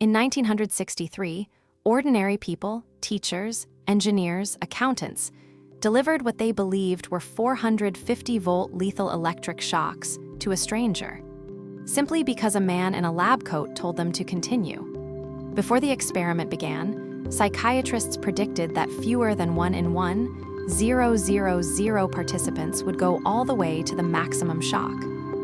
In 1963, ordinary people, teachers, engineers, accountants, delivered what they believed were 450-volt lethal electric shocks to a stranger, simply because a man in a lab coat told them to continue. Before the experiment began, psychiatrists predicted that fewer than 1 in 1,000 participants would go all the way to the maximum shock.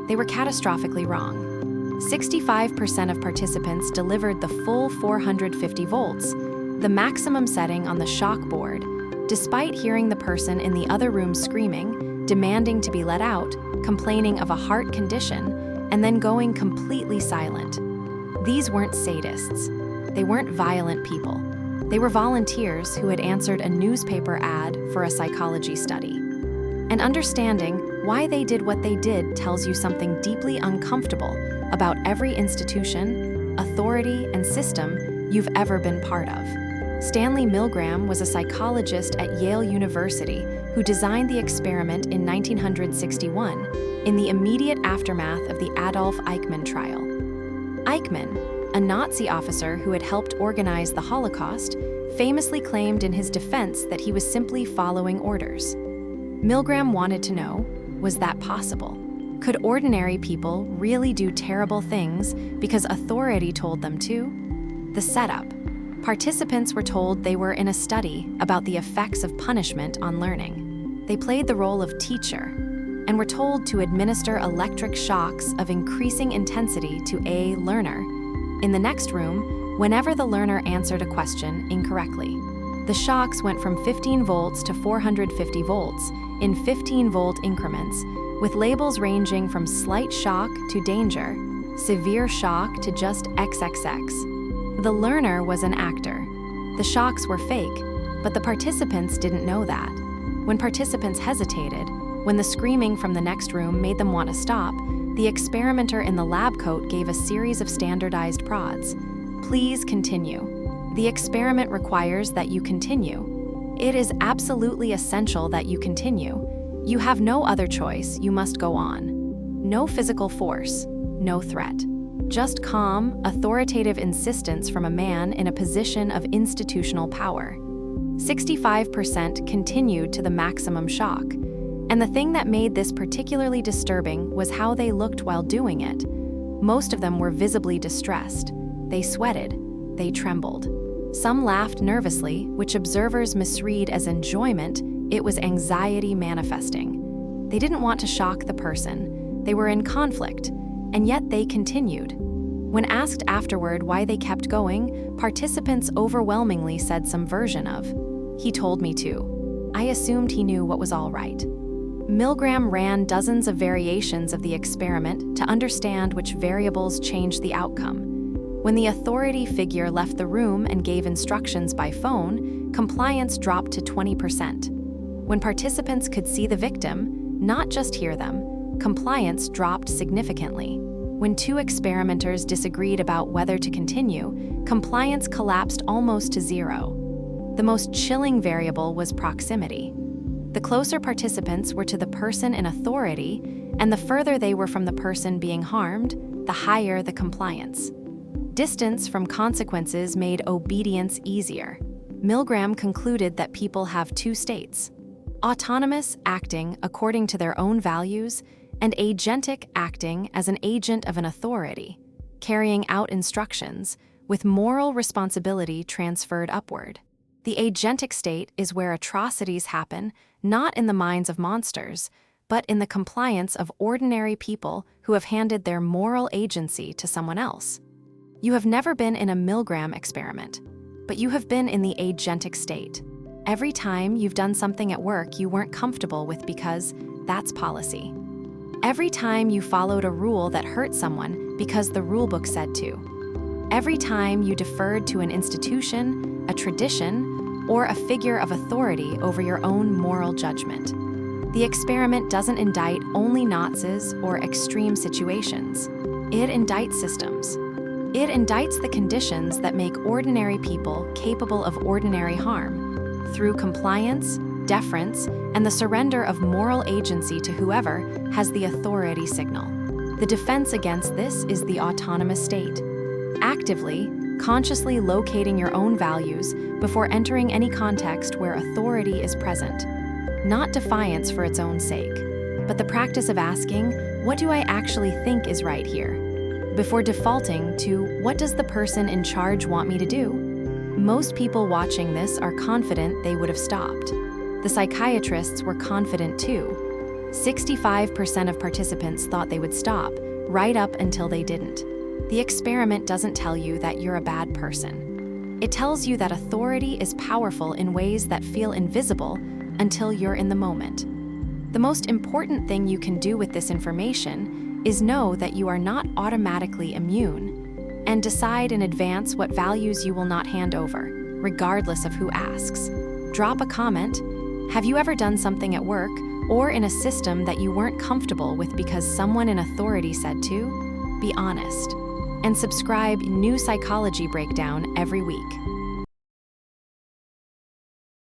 They were catastrophically wrong. 65% of participants delivered the full 450 volts, the maximum setting on the shock board, despite hearing the person in the other room screaming, demanding to be let out, complaining of a heart condition, and then going completely silent. These weren't sadists. They weren't violent people. They were volunteers who had answered a newspaper ad for a psychology study. And understanding why they did what they did tells you something deeply uncomfortable about every institution, authority, and system you've ever been part of. Stanley Milgram was a psychologist at Yale University who designed the experiment in 1961 in the immediate aftermath of the Adolf Eichmann trial. Eichmann, a Nazi officer who had helped organize the Holocaust, famously claimed in his defense that he was simply following orders. Milgram wanted to know, was that possible? Could ordinary people really do terrible things because authority told them to? The setup. Participants were told they were in a study about the effects of punishment on learning. They played the role of teacher and were told to administer electric shocks of increasing intensity to a learner in the next room whenever the learner answered a question incorrectly. The shocks went from 15 volts to 450 volts in 15-volt increments, with labels ranging from slight shock to danger, severe shock to just XXX. The learner was an actor. The shocks were fake, but the participants didn't know that. When participants hesitated, when the screaming from the next room made them want to stop, the experimenter in the lab coat gave a series of standardized prods. Please continue. The experiment requires that you continue. It is absolutely essential that you continue. You have no other choice, you must go on. No physical force, no threat. Just calm, authoritative insistence from a man in a position of institutional power. 65% continued to the maximum shock. And the thing that made this particularly disturbing was how they looked while doing it. Most of them were visibly distressed. They sweated. They trembled. Some laughed nervously, which observers misread as enjoyment. It was anxiety manifesting. They didn't want to shock the person. They were in conflict, and yet they continued. When asked afterward why they kept going, participants overwhelmingly said some version of, "He told me to. I assumed he knew what was all right." Milgram ran dozens of variations of the experiment to understand which variables changed the outcome. When the authority figure left the room and gave instructions by phone, compliance dropped to 20%. When participants could see the victim, not just hear them, compliance dropped significantly. When two experimenters disagreed about whether to continue, compliance collapsed almost to zero. The most chilling variable was proximity. The closer participants were to the person in authority, and the further they were from the person being harmed, the higher the compliance. Distance from consequences made obedience easier. Milgram concluded that people have two states: autonomous acting according to their own values, and agentic acting as an agent of an authority, carrying out instructions, with moral responsibility transferred upward. The agentic state is where atrocities happen, not in the minds of monsters, but in the compliance of ordinary people who have handed their moral agency to someone else. You have never been in a Milgram experiment, but you have been in the agentic state. Every time you've done something at work you weren't comfortable with because that's policy. Every time you followed a rule that hurt someone because the rulebook said to. Every time you deferred to an institution, a tradition, or a figure of authority over your own moral judgment. The experiment doesn't indict only Nazis or extreme situations. It indicts systems. It indicts the conditions that make ordinary people capable of ordinary harm, through compliance, deference, and the surrender of moral agency to whoever has the authority signal. The defense against this is the autonomous state. Actively, consciously locating your own values before entering any context where authority is present. Not defiance for its own sake, but the practice of asking, what do I actually think is right here? Before defaulting to, what does the person in charge want me to do? Most people watching this are confident they would have stopped. The psychiatrists were confident too. 65% of participants thought they would stop, right up until they didn't. The experiment doesn't tell you that you're a bad person. It tells you that authority is powerful in ways that feel invisible until you're in the moment. The most important thing you can do with this information is know that you are not automatically immune, and decide in advance what values you will not hand over, regardless of who asks. Drop a comment. Have you ever done something at work or in a system that you weren't comfortable with because someone in authority said to? Be honest. And subscribe. New Psychology Breakdown every week.